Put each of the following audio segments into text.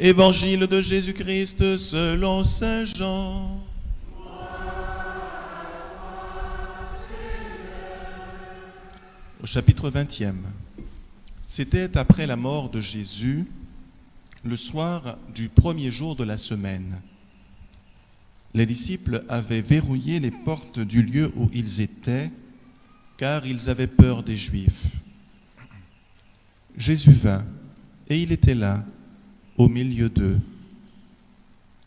Évangile de Jésus-Christ selon saint Jean. Au chapitre 20e. C'était après la mort de Jésus, le soir du premier jour de la semaine. Les disciples avaient verrouillé les portes du lieu où ils étaient, car ils avaient peur des Juifs. Jésus vint, et il était là, au milieu d'eux.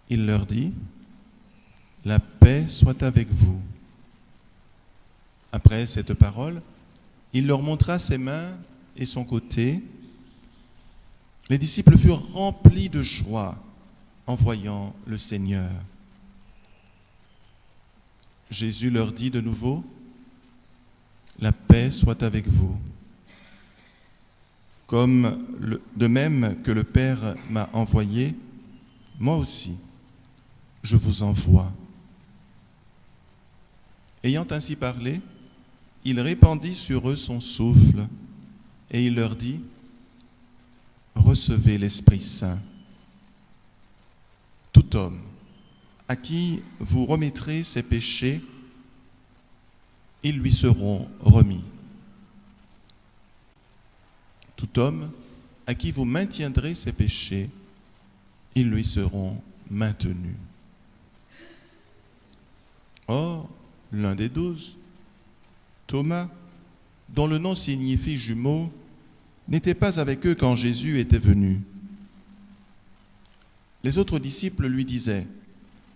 Il leur dit, « La paix soit avec vous. » Après cette parole, il leur montra ses mains et son côté. Les disciples furent remplis de joie en voyant le Seigneur. Jésus leur dit de nouveau, « La paix soit avec vous. » De même que le Père m'a envoyé, moi aussi, je vous envoie. Ayant ainsi parlé, il répandit sur eux son souffle et il leur dit, « Recevez l'Esprit Saint. Tout homme à qui vous remettrez ses péchés, ils lui seront remis. Tout homme à qui vous maintiendrez ses péchés, ils lui seront maintenus. » Or, l'un des 12, Thomas, dont le nom signifie jumeau, n'était pas avec eux quand Jésus était venu. Les autres disciples lui disaient,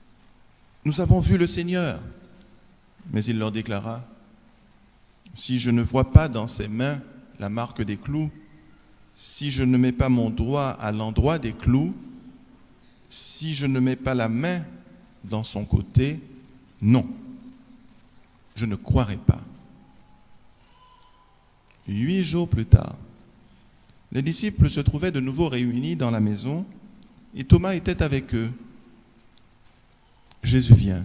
« Nous avons vu le Seigneur. » Mais il leur déclara, « Si je ne vois pas dans ses mains la marque des clous, si je ne mets pas mon doigt à l'endroit des clous, si je ne mets pas la main dans son côté, non, je ne croirai pas. » 8 jours plus tard, les disciples se trouvaient de nouveau réunis dans la maison et Thomas était avec eux. Jésus vient,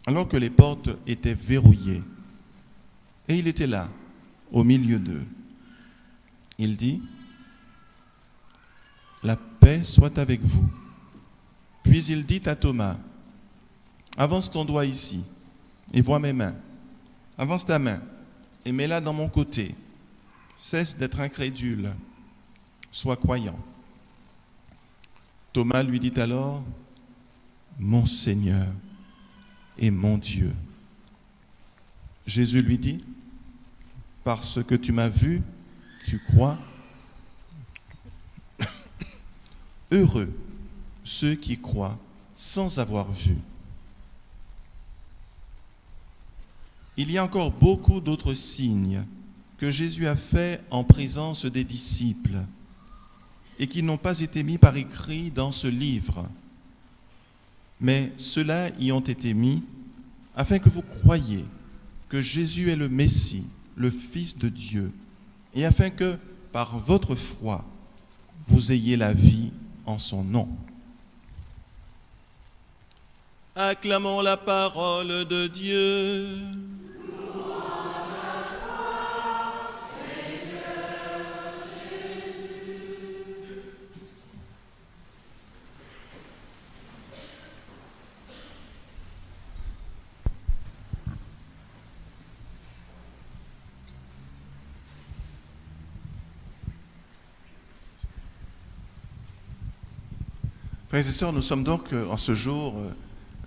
alors que les portes étaient verrouillées, et il était là, au milieu d'eux. Il dit, « La paix soit avec vous. » Puis il dit à Thomas, « Avance ton doigt ici et vois mes mains. Avance ta main et mets-la dans mon côté. Cesse d'être incrédule, sois croyant. » Thomas lui dit alors, « Mon Seigneur et mon Dieu. » Jésus lui dit, « Parce que tu m'as vu, tu crois. Heureux ceux qui croient sans avoir vu. » Il y a encore beaucoup d'autres signes que Jésus a faits en présence des disciples et qui n'ont pas été mis par écrit dans ce livre. Mais ceux-là y ont été mis afin que vous croyiez que Jésus est le Messie, le Fils de Dieu, et afin que, par votre foi, vous ayez la vie en son nom. Acclamons la parole de Dieu. Frères et sœurs, nous sommes donc en ce jour,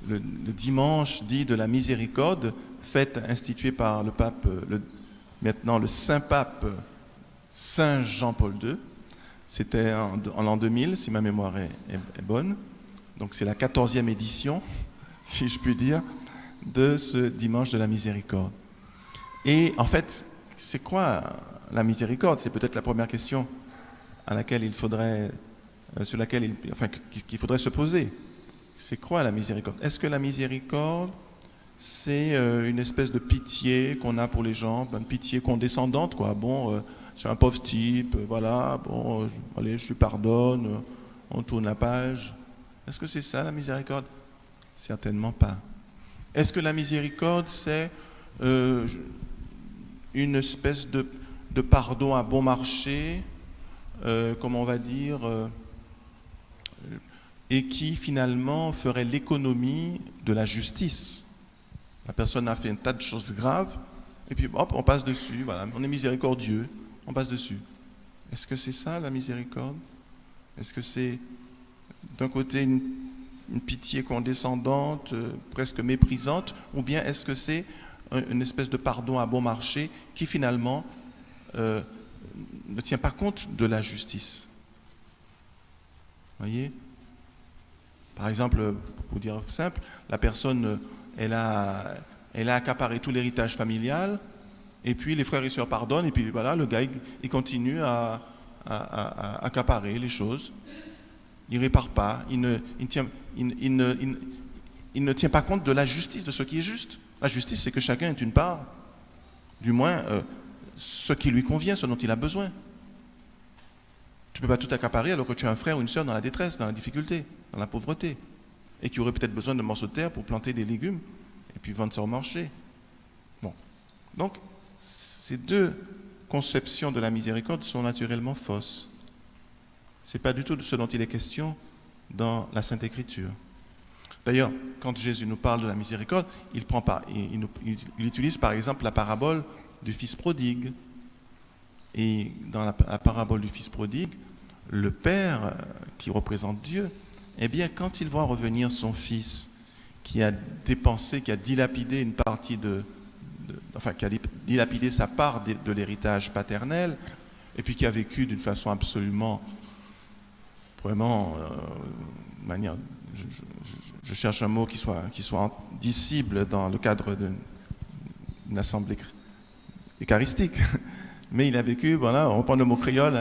le dimanche dit de la miséricorde, fête instituée par le pape, maintenant le Saint-Pape Saint Jean-Paul II. C'était en l'an 2000, si ma mémoire est bonne. Donc c'est la 14e édition, si je puis dire, de ce dimanche de la miséricorde. Et en fait, c'est quoi la miséricorde? C'est peut-être la première question à laquelle il faudrait... sur laquelle qu'il faudrait se poser. C'est quoi la miséricorde? Est-ce que la miséricorde, c'est une espèce de pitié qu'on a pour les gens, une pitié condescendante, quoi? Bon, c'est un pauvre type, voilà, bon, allez, je lui pardonne, on tourne la page. Est-ce que c'est ça la miséricorde? Certainement pas. Est-ce que la miséricorde, c'est une espèce de pardon à bon marché, comme on va dire... et qui finalement ferait l'économie de la justice. La personne a fait un tas de choses graves, et puis hop, on passe dessus, voilà, on est miséricordieux, on passe dessus. Est-ce que c'est ça la miséricorde? Est-ce que c'est d'un côté une pitié condescendante, presque méprisante, ou bien est-ce que c'est une espèce de pardon à bon marché qui finalement ne tient pas compte de la justice? Voyez? Par exemple, pour dire simple, la personne, elle a accaparé tout l'héritage familial, et puis les frères et sœurs pardonnent, et puis voilà, le gars, il continue à accaparer les choses. Il ne répare pas, il ne tient pas compte de la justice, de ce qui est juste. La justice, c'est que chacun ait une part, du moins ce qui lui convient, ce dont il a besoin. Tu ne peux pas tout accaparer alors que tu as un frère ou une sœur dans la détresse, dans la difficulté, dans la pauvreté, et qui aurait peut-être besoin de morceaux de terre pour planter des légumes et puis vendre ça au marché. Bon. Donc, ces deux conceptions de la miséricorde sont naturellement fausses. Ce n'est pas du tout de ce dont il est question dans la Sainte Écriture. D'ailleurs, quand Jésus nous parle de la miséricorde, il utilise par exemple la parabole du fils prodigue. Et dans la parabole du fils prodigue, le Père, qui représente Dieu, eh bien, quand il voit revenir son fils qui a dépensé, qui a dilapidé une partie qui a dilapidé sa part de l'héritage paternel, et puis qui a vécu d'une façon absolument, vraiment, manière, je cherche un mot qui soit dissible dans le cadre d'une assemblée eucharistique. Mais il a vécu, voilà, on reprend le mot créole,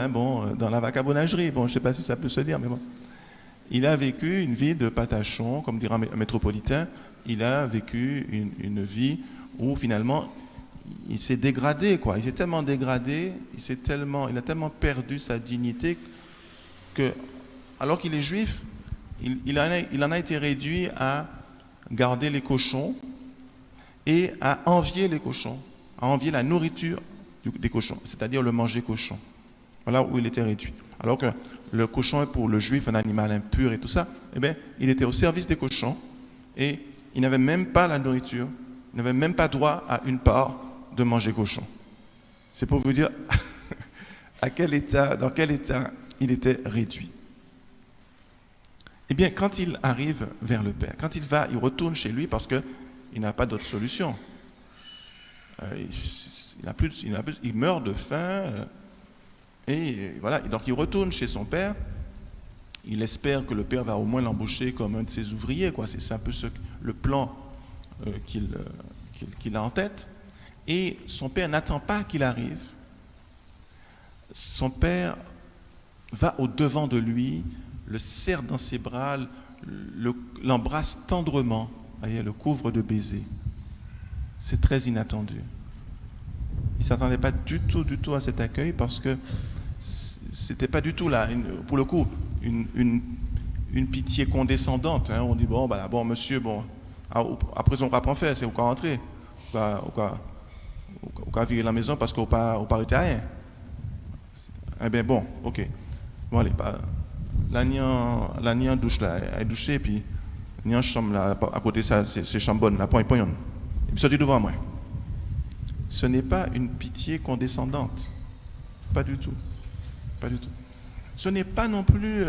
dans la vagabondagerie. Bon, je ne sais pas si ça peut se dire, mais bon. Il a vécu une vie de patachon, comme dira un métropolitain. Il a vécu une vie où finalement il s'est dégradé, quoi. Il s'est tellement dégradé, il a tellement perdu sa dignité que, alors qu'il est juif, il en a été réduit à garder les cochons et à envier les cochons, à envier la nourriture des cochons, c'est-à-dire le manger cochon. Voilà où il était réduit. Alors que le cochon est pour le juif un animal impur et tout ça, eh bien, il était au service des cochons et il n'avait même pas la nourriture, il n'avait même pas droit à une part de manger cochon. C'est pour vous dire dans quel état il était réduit. Eh bien, quand il arrive vers le Père, quand il retourne chez lui parce qu'il n'a pas d'autre solution. Il meurt de faim, et voilà. Donc il retourne chez son père. Il espère que le père va au moins l'embaucher comme un de ses ouvriers, quoi. C'est un peu le plan qu'il a en tête. Et son père n'attend pas qu'il arrive. Son père va au-devant de lui, le serre dans ses bras, l'embrasse tendrement, voyez, le couvre de baisers. C'est très inattendu. Il ne s'attendait pas du tout à cet accueil parce que c'était pas du tout là, pour le coup, une pitié condescendante. On dit bon monsieur, après on va pas en faire, c'est au cas rentrer, au cas virer la maison parce qu'on pas arrêté à rien. Eh bien bon, ok, bon allez, la nian douche là, elle douche et puis nian chambre là à côté ça c'est chambonne là, point. Et puis sorti devant moi. Ce n'est pas une pitié condescendante. Pas du tout. Pas du tout. Ce n'est pas non plus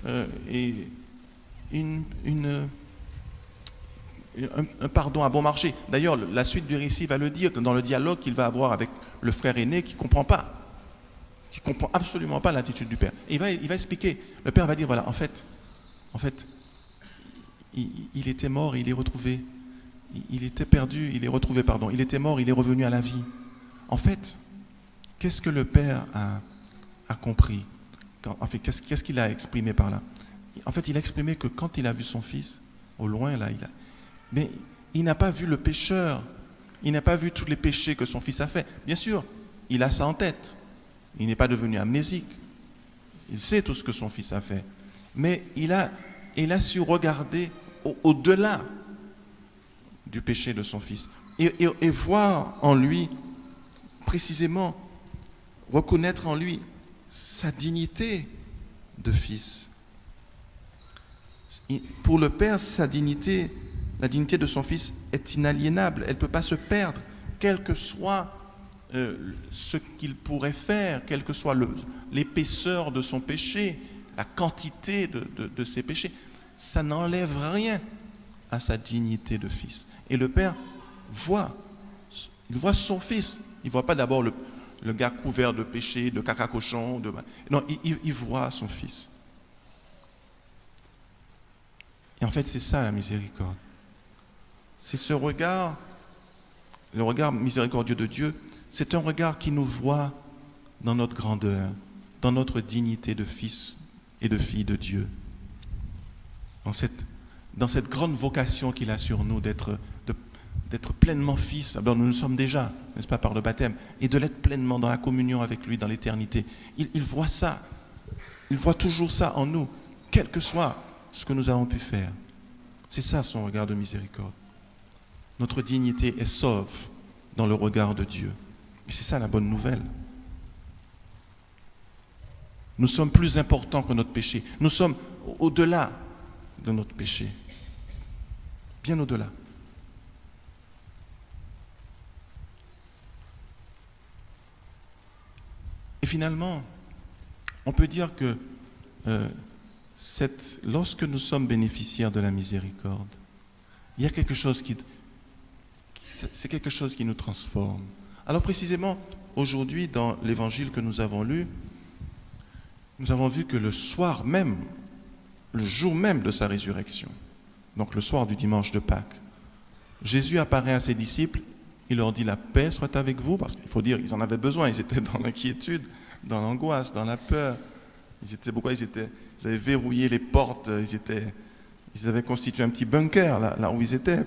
un pardon à bon marché. D'ailleurs, la suite du récit va le dire dans le dialogue qu'il va avoir avec le frère aîné qui ne comprend absolument pas l'attitude du père. Et il va expliquer. Le père va dire, voilà, en fait, il était mort et il est retrouvé. Il était perdu, il est retrouvé, pardon. Il était mort, il est revenu à la vie. En fait, qu'est-ce que le Père a compris? En fait, qu'est-ce qu'il a exprimé par là? En fait, il a exprimé que quand il a vu son fils, au loin, là, mais il n'a pas vu le pécheur. Il n'a pas vu tous les péchés que son fils a fait. Bien sûr, il a ça en tête. Il n'est pas devenu amnésique. Il sait tout ce que son fils a fait. Mais il a su regarder au-delà du péché de son fils et voir en lui, précisément, reconnaître en lui sa dignité de fils. Pour le Père, sa dignité, la dignité de son Fils est inaliénable. Elle ne peut pas se perdre, quel que soit ce qu'il pourrait faire, quelle que soit l'épaisseur de son péché, la quantité de ses péchés. Ça n'enlève rien à sa dignité de Fils. Et le Père il voit son Fils. Il ne voit pas d'abord le gars couvert de péché, de caca cochon. Non, il voit son Fils. Et en fait, c'est ça la miséricorde. C'est ce regard, le regard miséricordieux de Dieu, c'est un regard qui nous voit dans notre grandeur, dans notre dignité de fils et de fille de Dieu. Dans cette grande vocation qu'il a sur nous d'être pleinement fils. Alors nous le sommes déjà, n'est-ce pas, par le baptême, et de l'être pleinement dans la communion avec lui dans l'éternité. Il voit ça, il voit toujours ça en nous, quel que soit ce que nous avons pu faire. C'est ça son regard de miséricorde. Notre dignité est sauve dans le regard de Dieu. Et c'est ça la bonne nouvelle. Nous sommes plus importants que notre péché. Nous sommes au-delà de notre péché. Bien au-delà. Et finalement, on peut dire que lorsque nous sommes bénéficiaires de la miséricorde, il y a quelque chose c'est quelque chose qui nous transforme. Alors précisément, aujourd'hui, dans l'évangile que nous avons lu, nous avons vu que le soir même, le jour même de sa résurrection, donc le soir du dimanche de Pâques, Jésus apparaît à ses disciples, il leur dit « La paix soit avec vous », parce qu'il faut dire qu'ils en avaient besoin, ils étaient dans l'inquiétude, dans l'angoisse, dans la peur. Ils avaient verrouillé les portes, ils avaient constitué un petit bunker là où ils étaient,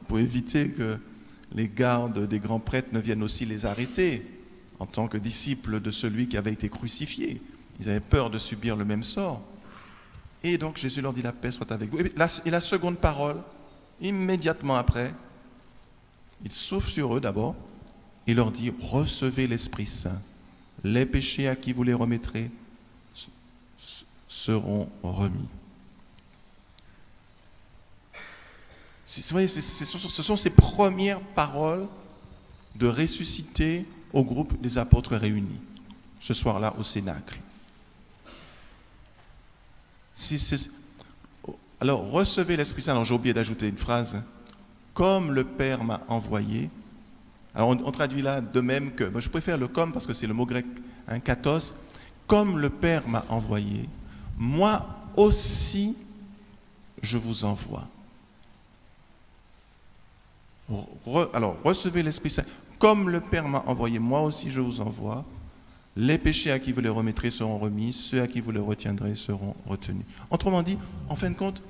pour éviter que les gardes des grands prêtres ne viennent aussi les arrêter en tant que disciples de celui qui avait été crucifié. Ils avaient peur de subir le même sort. Et donc Jésus leur dit « La paix soit avec vous ». Et la seconde parole, immédiatement après, il souffle sur eux d'abord et leur dit « Recevez l'Esprit Saint. Les péchés à qui vous les remettrez seront remis. » Vous voyez, ce sont ces premières paroles de ressuscité au groupe des apôtres réunis, ce soir-là au Cénacle. Alors, recevez l'Esprit Saint. Alors, j'ai oublié d'ajouter une phrase. Comme le Père m'a envoyé. Alors, on traduit là de même que. Je préfère le comme parce que c'est le mot grec, katos. Comme le Père m'a envoyé, moi aussi je vous envoie. Alors, recevez l'Esprit Saint. Comme le Père m'a envoyé, moi aussi je vous envoie. Les péchés à qui vous les remettrez seront remis, ceux à qui vous les retiendrez seront retenus. Autrement dit, en fin de compte,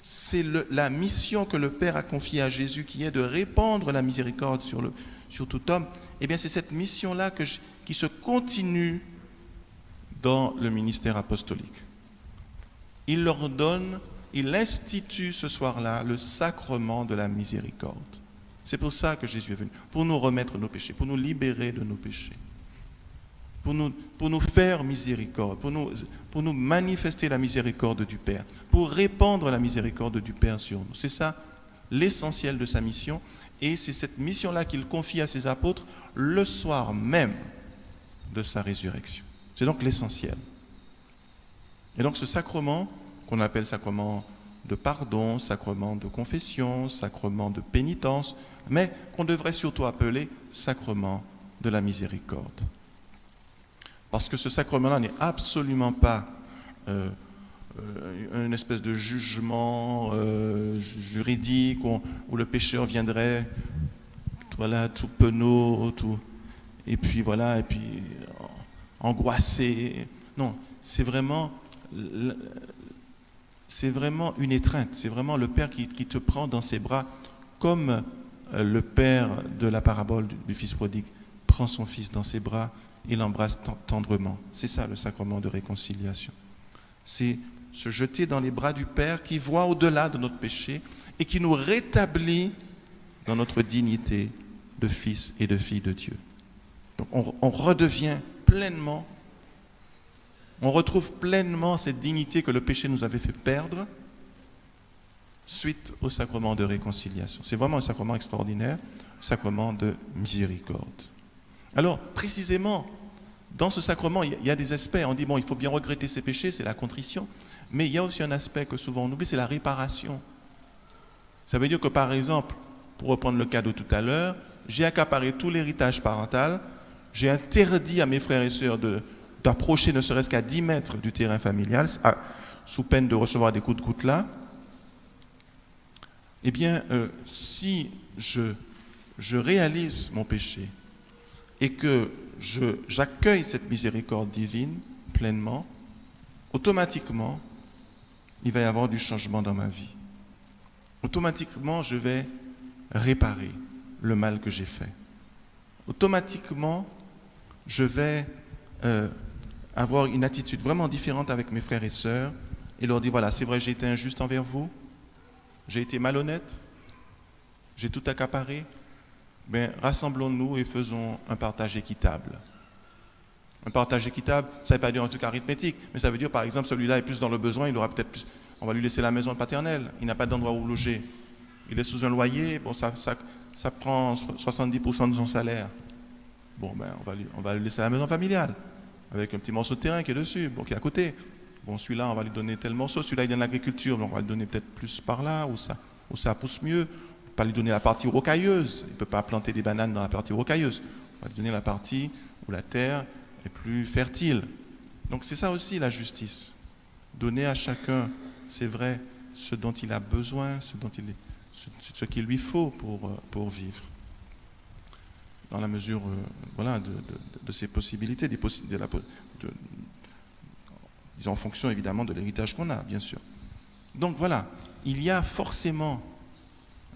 c'est la mission que le Père a confiée à Jésus, qui est de répandre la miséricorde sur tout homme. Eh bien, c'est cette mission-là qui se continue dans le ministère apostolique. Il institue ce soir-là le sacrement de la miséricorde. C'est pour ça que Jésus est venu, pour nous remettre nos péchés, pour nous libérer de nos péchés, pour nous faire miséricorde, pour nous manifester la miséricorde du Père, pour répandre la miséricorde du Père sur nous. C'est ça l'essentiel de sa mission, et c'est cette mission-là qu'il confie à ses apôtres le soir même de sa résurrection. C'est donc l'essentiel. Et donc ce sacrement, qu'on appelle sacrement de pardon, sacrement de confession, sacrement de pénitence, mais qu'on devrait surtout appeler sacrement de la miséricorde. Parce que ce sacrement-là n'est absolument pas une espèce de jugement juridique où le pécheur viendrait, voilà, tout penaud, et puis angoissé. Non, c'est vraiment une étreinte. C'est vraiment le Père qui te prend dans ses bras, comme le Père de la parabole du Fils prodigue prend son Fils dans ses bras et l'embrasse tendrement. C'est ça le sacrement de réconciliation. C'est se jeter dans les bras du Père qui voit au-delà de notre péché et qui nous rétablit dans notre dignité de fils et de filles de Dieu. Donc on redevient pleinement, on retrouve pleinement cette dignité que le péché nous avait fait perdre, suite au sacrement de réconciliation. C'est vraiment un sacrement extraordinaire, un sacrement de miséricorde. Alors, précisément, dans ce sacrement, il y a des aspects. On dit, bon, il faut bien regretter ses péchés, c'est la contrition. Mais il y a aussi un aspect que souvent on oublie, c'est la réparation. Ça veut dire que, par exemple, pour reprendre le cas de tout à l'heure, j'ai accaparé tout l'héritage parental, j'ai interdit à mes frères et sœurs d'approcher ne serait-ce qu'à 10 mètres du terrain familial, sous peine de recevoir des coups de coutelas. Eh bien, si je réalise mon péché et que j'accueille cette miséricorde divine pleinement, automatiquement, il va y avoir du changement dans ma vie. Automatiquement, je vais réparer le mal que j'ai fait. Automatiquement, je vais avoir une attitude vraiment différente avec mes frères et sœurs et leur dire, voilà, c'est vrai, j'ai été injuste envers vous, j'ai été malhonnête, j'ai tout accaparé, mais rassemblons-nous et faisons un partage équitable. Un partage équitable, ça ne veut pas dire un truc arithmétique, mais ça veut dire, par exemple, celui-là est plus dans le besoin, il aura peut-être plus, on va lui laisser la maison paternelle, il n'a pas d'endroit où loger. Il est sous un loyer, bon, ça prend 70% de son salaire. Bon, ben, on va lui laisser la maison familiale, avec un petit morceau de terrain qui est dessus, bon, qui est à côté. Bon, celui-là, on va lui donner tel morceau, celui-là, il est dans l'agriculture, donc on va lui donner peut-être plus par là, où ça pousse mieux. On ne va pas lui donner la partie rocailleuse, il ne peut pas planter des bananes dans la partie rocailleuse. On va lui donner la partie où la terre est plus fertile. Donc c'est ça aussi la justice. Donner à chacun, c'est vrai, ce dont il a besoin, ce qu'il lui faut pour vivre. Dans la mesure voilà, de ses possibilités, disons en fonction évidemment de l'héritage qu'on a, bien sûr. Donc voilà, il y a forcément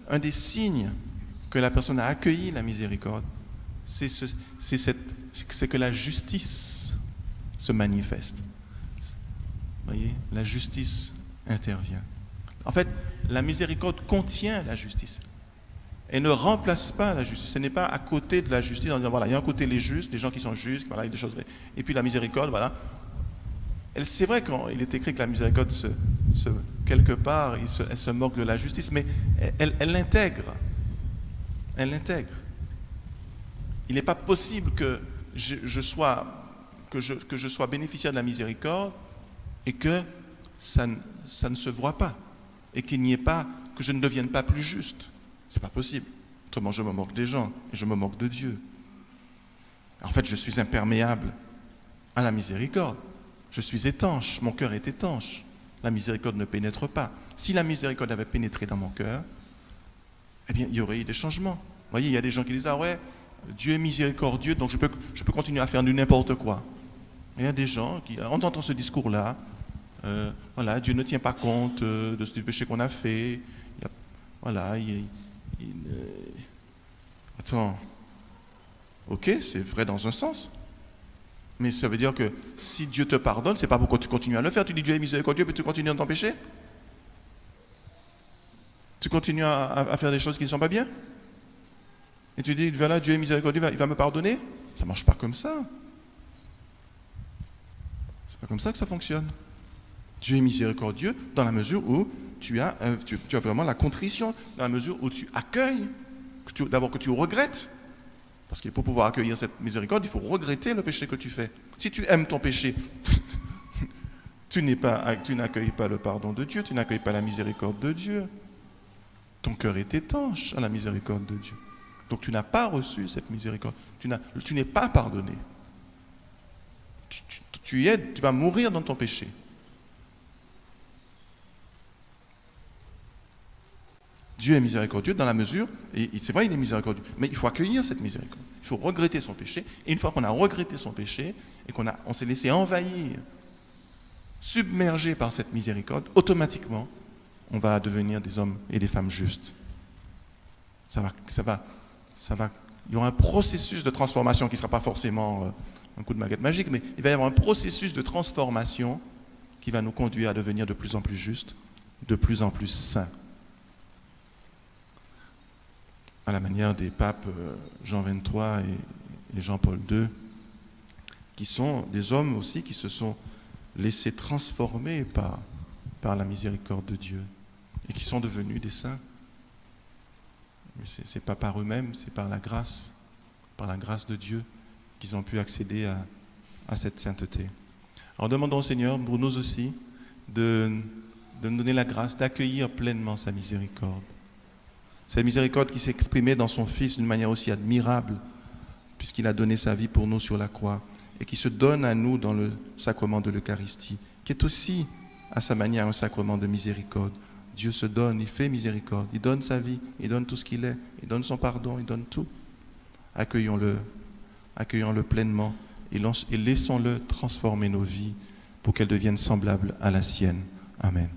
un des signes que la personne a accueilli la miséricorde, c'est que la justice se manifeste. Vous voyez, la justice intervient. En fait, la miséricorde contient la justice. Elle ne remplace pas la justice. Ce n'est pas à côté de la justice en disant, voilà, il y a un côté les justes, des gens qui sont justes, voilà, il y a des choses. Et puis la miséricorde, voilà. C'est vrai qu'il est écrit que la miséricorde, quelque part, elle se moque de la justice, mais elle l'intègre. Elle l'intègre. Il n'est pas possible que je sois bénéficiaire de la miséricorde et que ça ne se voit pas. Et qu'il n'y ait pas, que je ne devienne pas plus juste. C'est pas possible. Autrement, je me moque des gens et je me moque de Dieu. En fait, je suis imperméable à la miséricorde. Je suis étanche, mon cœur est étanche. La miséricorde ne pénètre pas. Si la miséricorde avait pénétré dans mon cœur, eh bien, il y aurait eu des changements. Vous voyez, il y a des gens qui disent, ah ouais, Dieu est miséricordieux, donc je peux continuer à faire du n'importe quoi. Il y a des gens qui, en entendant ce discours-là, voilà, Dieu ne tient pas compte de ce péché qu'on a fait. Attends, ok, c'est vrai dans un sens, mais ça veut dire que si Dieu te pardonne, c'est pas pourquoi tu continues à le faire. Tu dis Dieu est miséricordieux, puis tu continues dans ton péché. Tu continues à faire des choses qui ne sont pas bien. Et tu dis, voilà, Dieu est miséricordieux, il va me pardonner. Ça ne marche pas comme ça. C'est pas comme ça que ça fonctionne. Dieu est miséricordieux dans la mesure où tu as vraiment la contrition, dans la mesure où tu accueilles, d'abord que tu regrettes. Parce que pour pouvoir accueillir cette miséricorde, il faut regretter le péché que tu fais. Si tu aimes ton péché, tu n'accueilles pas le pardon de Dieu, tu n'accueilles pas la miséricorde de Dieu. Ton cœur est étanche à la miséricorde de Dieu. Donc tu n'as pas reçu cette miséricorde. Tu n'es pas pardonné. Tu vas mourir dans ton péché. Dieu est miséricordieux dans la mesure, et c'est vrai, il est miséricordieux, mais il faut accueillir cette miséricorde. Il faut regretter son péché, et une fois qu'on a regretté son péché, et on s'est laissé envahir, submergé par cette miséricorde, automatiquement, on va devenir des hommes et des femmes justes. Il y aura un processus de transformation qui ne sera pas forcément un coup de baguette magique, mais il va y avoir un processus de transformation qui va nous conduire à devenir de plus en plus justes, de plus en plus saints. À la manière des papes Jean XXIII et Jean-Paul II, qui sont des hommes aussi qui se sont laissés transformer par la miséricorde de Dieu. et qui sont devenus des saints. Mais ce n'est pas par eux-mêmes, c'est par la grâce de Dieu qu'ils ont pu accéder à cette sainteté. Alors demandons au Seigneur, pour nous aussi, de nous donner la grâce d'accueillir pleinement sa miséricorde. Sa miséricorde qui s'est exprimée dans son Fils d'une manière aussi admirable, puisqu'il a donné sa vie pour nous sur la croix, et qui se donne à nous dans le sacrement de l'Eucharistie, qui est aussi, à sa manière, un sacrement de miséricorde. Dieu se donne, il fait miséricorde, il donne sa vie, il donne tout ce qu'il est, il donne son pardon, il donne tout. Accueillons-le pleinement et laissons-le transformer nos vies pour qu'elles deviennent semblables à la sienne. Amen.